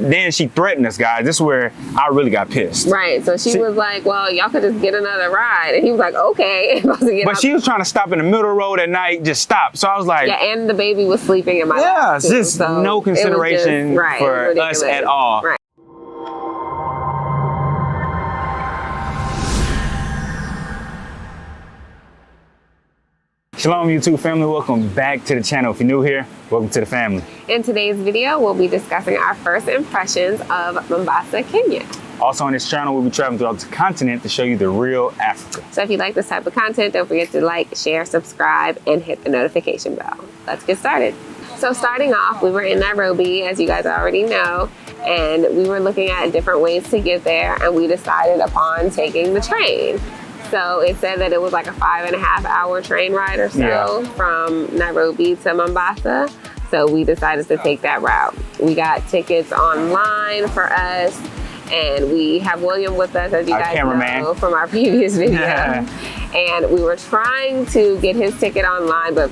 then she threatened us, guys. This is where I really got pissed. Right. So she was like, well, y'all could just get another ride. And he was like, okay. But she was trying to stop in the middle of the road at night, just stop. So I was like... Yeah, and the baby was sleeping in my lap. Yeah, just so no consideration for us at all. Right. Shalom YouTube family, welcome back to the channel. If you're new here, welcome to the family. In today's video, we'll be discussing our first impressions of Mombasa, Kenya. Also on this channel, we'll be traveling throughout the continent to show you the real Africa. So if you like this type of content, don't forget to like, share, subscribe, and hit the notification bell. Let's get started. So starting off, we were in Nairobi, as you guys already know, and we were looking at different ways to get there, and we decided upon taking the train. So it said that it was like a 5.5 hour train ride or so from Nairobi to Mombasa. So we decided to take that route. We got tickets online for us, and we have William with us, as you guys know from our previous video. And we were trying to get his ticket online, but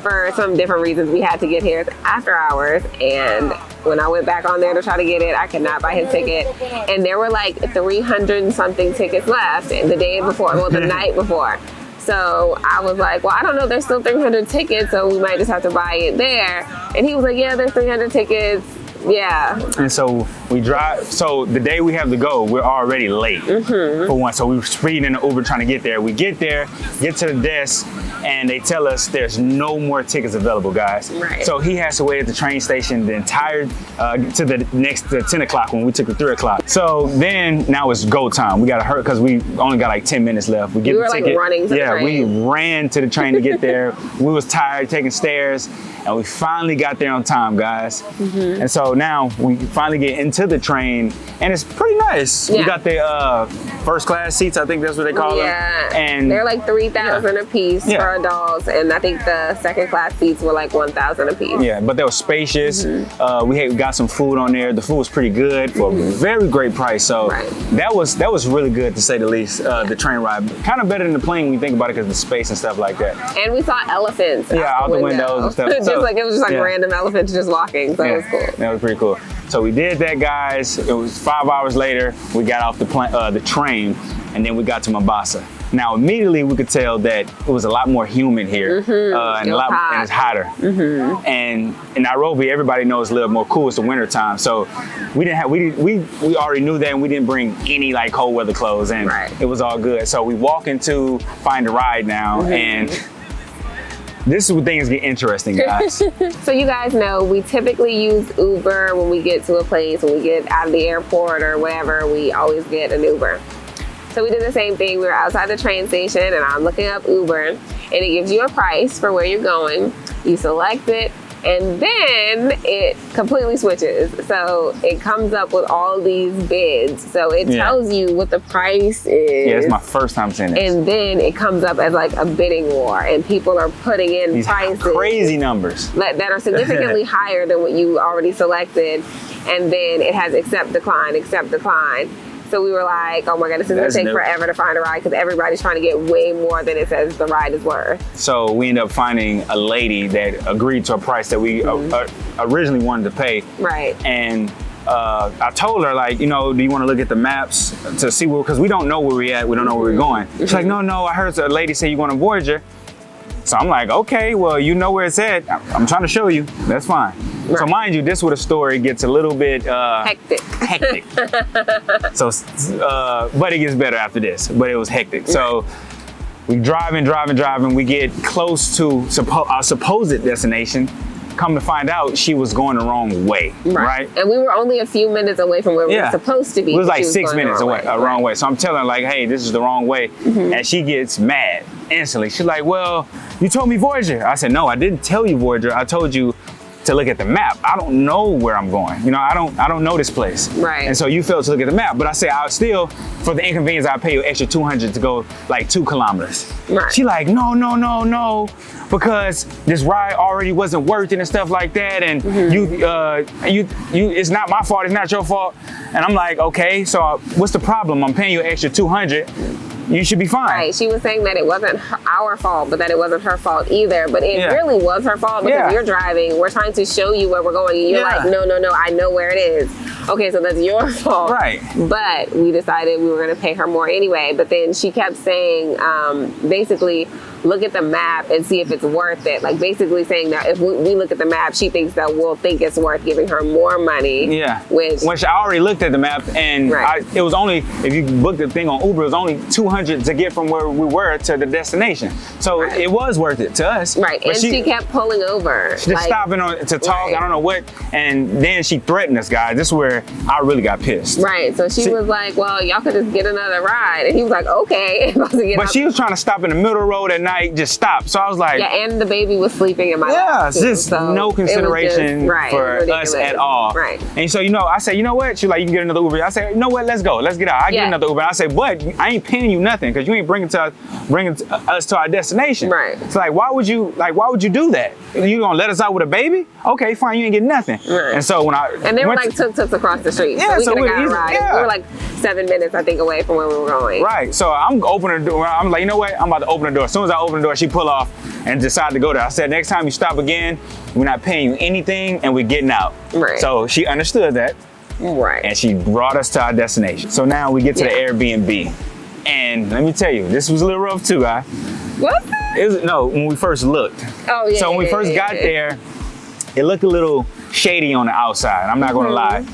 for some different reasons, we had to get his after hours. And when I went back on there to try to get it, I could not buy his ticket. And there were like 300 and something tickets left the day before, well, the night before. So I was like, well, I don't know, there's still 300 tickets, so we might just have to buy it there. And he was like, yeah, there's 300 tickets. Yeah. And so we drive, so the day we have to go, we're already late for one. So we were speeding in the Uber trying to get there. We get there, get to the desk, and they tell us there's no more tickets available, guys. Right. So he has to wait at the train station the entire, to the next 10 o'clock when we took the 3 o'clock. So then now it's go time. We got to hurry because we only got like 10 minutes left. We get the ticket. Like running to the train. We ran to the train to get there. We was tired taking stairs, and we finally got there on time, guys. And so now we finally get into the train, and it's pretty nice. We got the first class seats, I think that's what they call them. And they're like 3,000 a piece for adults, and I think the second class seats were like 1,000 a piece. Yeah, but they were spacious. We got some food on there. The food was pretty good for a very great price. So that was really good, to say the least. The train ride, kind of better than the plane when you think about it, because of the space and stuff like that. And we saw elephants out the windows and stuff. Just like it was just like random elephants just walking. So it was cool. That was pretty cool. So we did that, guys. It was 5 hours later. We got off the train, and then we got to Mombasa. Now immediately we could tell that it was a lot more humid here, and it's hotter. And in Nairobi, everybody knows it's a little more cool. It's the winter time, so we already knew that, and we didn't bring any like cold weather clothes, and it was all good. So we walk into find a ride now, and this is where things get interesting, guys. So you guys know we typically use Uber when we get to a place, when we get out of the airport or whatever, we always get an Uber. So we did the same thing. We were outside the train station, and I'm looking up Uber, and it gives you a price for where you're going. You select it, and then it completely switches. So it comes up with all these bids. So it tells you what the price is. Yeah, it's my first time seeing this. And then it comes up as like a bidding war, and people are putting in these prices. Crazy numbers. That are significantly higher than what you already selected. And then it has accept, decline, accept, decline. So we were like, oh my God, this is gonna take forever to find a ride, because everybody's trying to get way more than it says the ride is worth. So we ended up finding a lady that agreed to a price that we originally wanted to pay. Right. And I told her, like, you know, do you want to look at the maps to see where, because we don't know where we're at, we don't know where we're going. She's like, no, I heard a lady say you want a Voyager. So I'm like, okay, well, you know where it's at. I'm trying to show you. That's fine. Right. So mind you, this is where the story gets a little bit hectic. So, but it gets better after this. But it was hectic. So we driving. We get close to our supposed destination. Come to find out, she was going the wrong way, right? And we were only a few minutes away from where we were supposed to be. It was like 6 minutes away, wrong way. So I'm telling her, like, hey, this is the wrong way. And she gets mad instantly. She's like, well, you told me Voyager. I said, no, I didn't tell you Voyager. I told you to look at the map. I don't know where I'm going. You know, I don't know this place. Right. And so you failed to look at the map. But I say, I'll still, for the inconvenience, I'll pay you extra 200 to go like 2 kilometers. Right. She like, no, because this ride already wasn't worth it and stuff like that. And you, it's not my fault, it's not your fault. And I'm like, okay, so what's the problem? I'm paying you extra 200. You should be fine. Right. She was saying that it wasn't our fault, but that it wasn't her fault either. But it really was her fault, because you're driving. We're trying to show you where we're going. And you're like, no, I know where it is. okay, so that's your fault. Right. But we decided we were going to pay her more anyway. But then she kept saying, basically, look at the map and see if it's worth it. Like basically saying that if we look at the map, she thinks that we'll think it's worth giving her more money. Yeah. Which I already looked at the map, and it was only, if you booked the thing on Uber, it was only $200 to get from where we were to the destination. So it was worth it to us. Right. But and she kept pulling over. Just stopping to talk, I don't know what, and then she threatened us, guys. This is where I really got pissed. Right. So she was like, well, y'all could just get another ride. And he was like, okay. But she was trying to stop in the middle of the road at night, just stop. So I was like, yeah, and the baby was sleeping in my lap. Yeah, just no consideration for us at all. Right. And so, I said, you know what? She's like, you can get another Uber. I said, you know what? Let's go. Let's get out. I get another Uber. I said, but I ain't paying you nothing because you ain't bringing us to our destination. Right. It's like, why would you do that? You gonna let us out with a baby? Okay, fine. You ain't getting nothing. Right. And so and they were like tuk-tuks across the street. Yeah, so we could have got a ride. Yeah. We were like 7 minutes, I think, away from where we were going. Right. So I'm opening the door. I'm like, you know what? I'm about to open the door. As soon as I open the door, she pull off and decided to go there. I said, next time you stop again, we're not paying you anything and we're getting out. Right. So she understood that. Right. And she brought us to our destination. So now we get to the Airbnb. And let me tell you, this was a little rough too, guys. What? When we first looked. Oh, yeah. So when we first got there, it looked a little shady on the outside. I'm not gonna lie.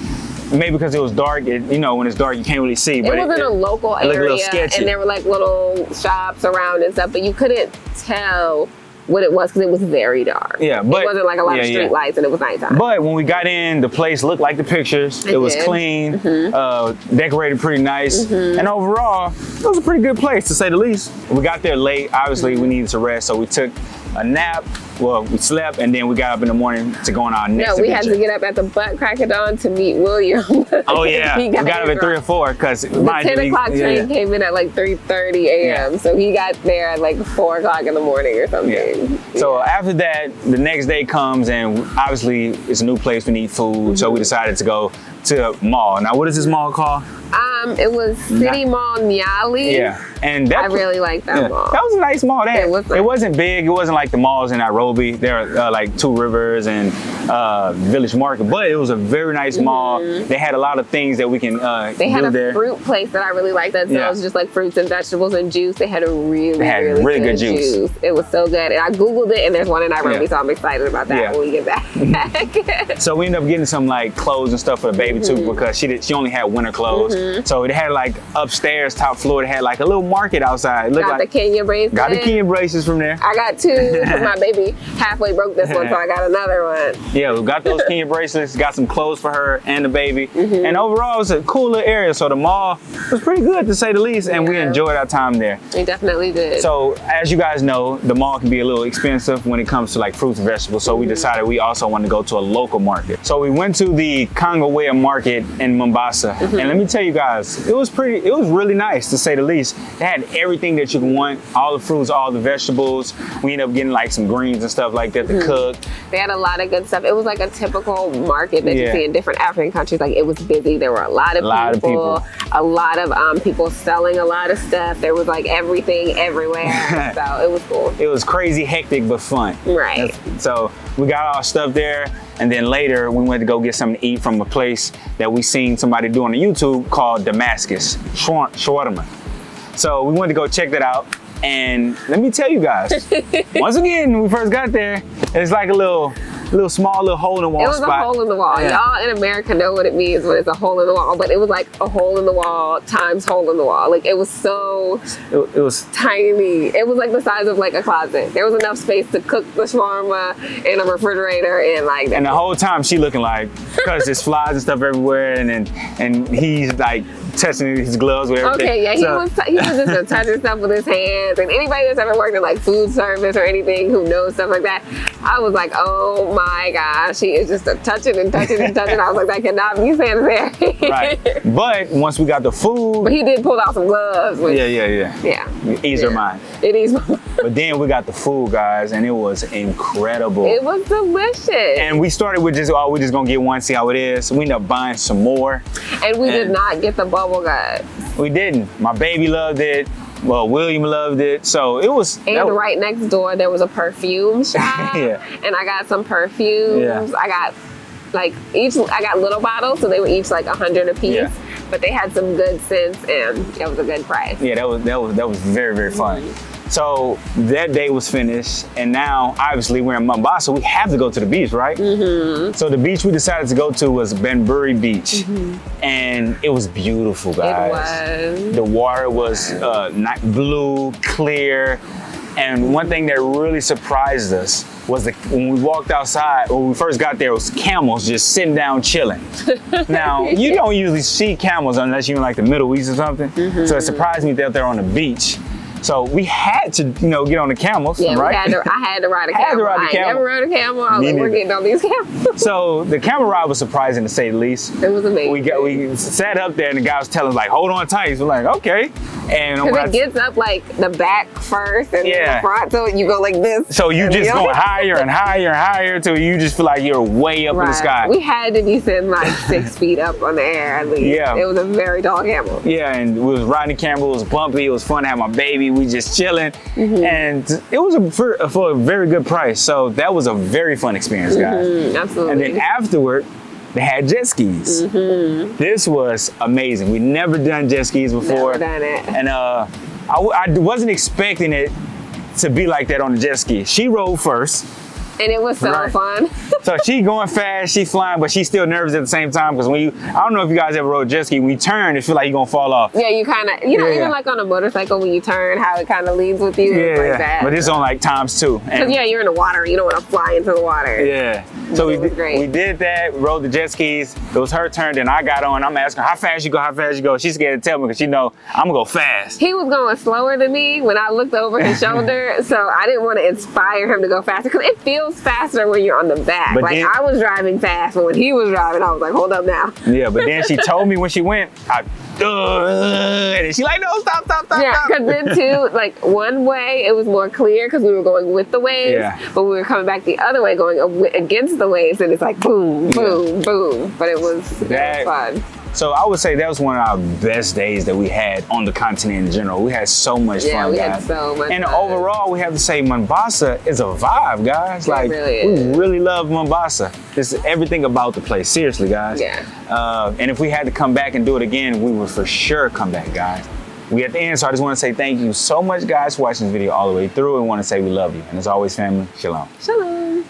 Maybe because it was dark. When it's dark, you can't really see. But it was in a local area, looked a little sketchy. And there were like little shops around and stuff, but you couldn't tell what it was because it was very dark. Yeah, but it wasn't like a lot of street lights, and it was nighttime. But when we got in, the place looked like the pictures. It was clean, decorated pretty nice, and overall, it was a pretty good place to say the least. We got there late. Obviously, we needed to rest, so we took a nap. Well, we slept, and then we got up in the morning to go on our next adventure. Had to get up at the butt crack of dawn to meet William. Oh, yeah. we got up at 3 or 4 because the 10 o'clock train came in at like 3:30 a.m. So he got there at like 4 o'clock in the morning or something. Yeah. So after that, the next day comes, and obviously it's a new place. We need food, so we decided to go to a mall. Now, what is this mall called? It was City Mall Nyali. Yeah, and I really liked that mall. That was a nice mall. It wasn't big. It wasn't like the malls in Nairobi. There are like Two Rivers and Village Market, but it was a very nice mall. They had a lot of things that we can They had do a fruit place that I really liked that sells just like fruits and vegetables and juice. They had a really good juice. It was so good. And I Googled it, and there's one in Nairobi, so I'm excited about that when we get back. So we ended up getting some like clothes and stuff for the baby too, because she only had winter clothes. So it had like upstairs, top floor, it had like a little market outside. It looked got the Kenya bracelets. Got the Kenya bracelets from there. I got 2 because my baby halfway broke this one, so I got another one. Yeah, we got those Kenya bracelets, got some clothes for her and the baby. And overall, it was a cool little area. So the mall was pretty good to say the least, and we enjoyed our time there. We definitely did. So as you guys know, the mall can be a little expensive when it comes to like fruits and vegetables. So we decided we also wanted to go to a local market. So we went to the Kongowea market in Mombasa. And let me tell you guys, it was really nice to say the least. They had everything that you can want, all the fruits, all the vegetables. We ended up getting like some greens and stuff like that to cook. They had a lot of good stuff. It was like a typical market that you see in different African countries. Like it was busy. There were a lot of people. A lot of people selling a lot of stuff. There was like everything everywhere. So it was cool. It was crazy, hectic, but fun. Right. So we got our stuff there. And then later we went to go get something to eat from a place that we seen somebody do on the YouTube called Damascus Shawarma. So we went to go check that out. And let me tell you guys, once again, when we first got there, it's like a little small hole in the wall spot. It was a hole in the wall. Yeah. Y'all in America know what it means when it's a hole in the wall, but it was like a hole in the wall times hole in the wall. Like it was so it was tiny. It was like the size of like a closet. There was enough space to cook the shawarma in a refrigerator and like that. And the whole time she looking like, because there's flies and stuff everywhere, and he's like touching his gloves with everything. Okay, yeah, he was just touching stuff with his hands. And anybody that's ever worked in like food service or anything who knows stuff like that, I was like, oh my gosh, he is just touching and touching and touching. I was like, that cannot be sanitary. Right. But once we got the food, but he did pull out some gloves. Which, yeah. Ease her mind. It eased my mind. But then we got the food, guys, and it was incredible. It was delicious. And we started with we're just gonna get one, see how it is. We ended up buying some more. And we did not get the bubble guts. We didn't. My baby loved it. Well, William loved it. So it was. And right next door, there was a perfume shop. And I got some perfumes. I got like each, I got little bottles, so they were each like 100 a piece. Yeah. But they had some good scents, and that was a good price. Yeah, that was very, very fun. So that day was finished, and now obviously we're in Mombasa. We have to go to the beach, right? So the beach we decided to go to was Benbury Beach, and it was beautiful, guys. It was. The water was blue, clear, and one thing that really surprised us was when we walked outside, when we first got there, it was camels just sitting down chilling. Now, you don't usually see camels unless you're in like the Middle East or something. So it surprised me that they're on the beach. So we had to, get on the camels, Yeah, right? I had to ride a camel. I never rode a camel. I was like, we're getting on these camels. So the camel ride was surprising to say the least. It was amazing. We sat up there and the guy was telling us like, hold on tight. So we're like, okay. And because it gets up like the back first and then the front, so you go like this. So you just going higher and higher and higher till you just feel like you're way up in the sky. We had to be sitting like 6 feet up on the air at least. Yeah. It was a very tall camel. Yeah, and we was riding the camel. It was bumpy. It was fun to have my baby. We just chilling, and it was for a very good price. So that was a very fun experience, guys. Absolutely. And then afterward, they had jet skis. This was amazing. We never done jet skis before. Never done it. And I wasn't expecting it to be like that on the jet ski. She rode first. And it was so fun. So she going fast, she flying, but she's still nervous at the same time because I don't know if you guys ever rode jet ski, when you turn, it feel like you're gonna fall off. Yeah, you kind of, even like on a motorcycle, when you turn, how it kind of leads with you. Like that. But it's on like ×2. Because you're in the water, you don't want to fly into the water. Yeah. So we did that, we rode the jet skis. It was her turn, then I got on. I'm asking her, how fast you go? She's scared to tell me because she know I'm gonna go fast. He was going slower than me when I looked over his shoulder, so I didn't want to inspire him to go faster because it feels faster when you're on the back. But like then, I was driving fast, but when he was driving, I was like, hold up now. Yeah, but then she told me when she went, and then she like, no, stop. Yeah, because then too, like one way it was more clear because we were going with the waves, but we were coming back the other way going against the waves, and it's like boom, boom, boom. But it was fun. So I would say that was one of our best days that we had on the continent in general. We had so much fun, we guys. had so much and fun. Overall, we have to say Mombasa is a vibe, guys. Like, we really love Mombasa. It's everything about the place, seriously, guys. Yeah. And if we had to come back and do it again, we would for sure come back, guys. We at the end, so I just want to say thank you so much, guys, for watching this video all the way through, and want to say we love you. And as always, family, shalom. Shalom.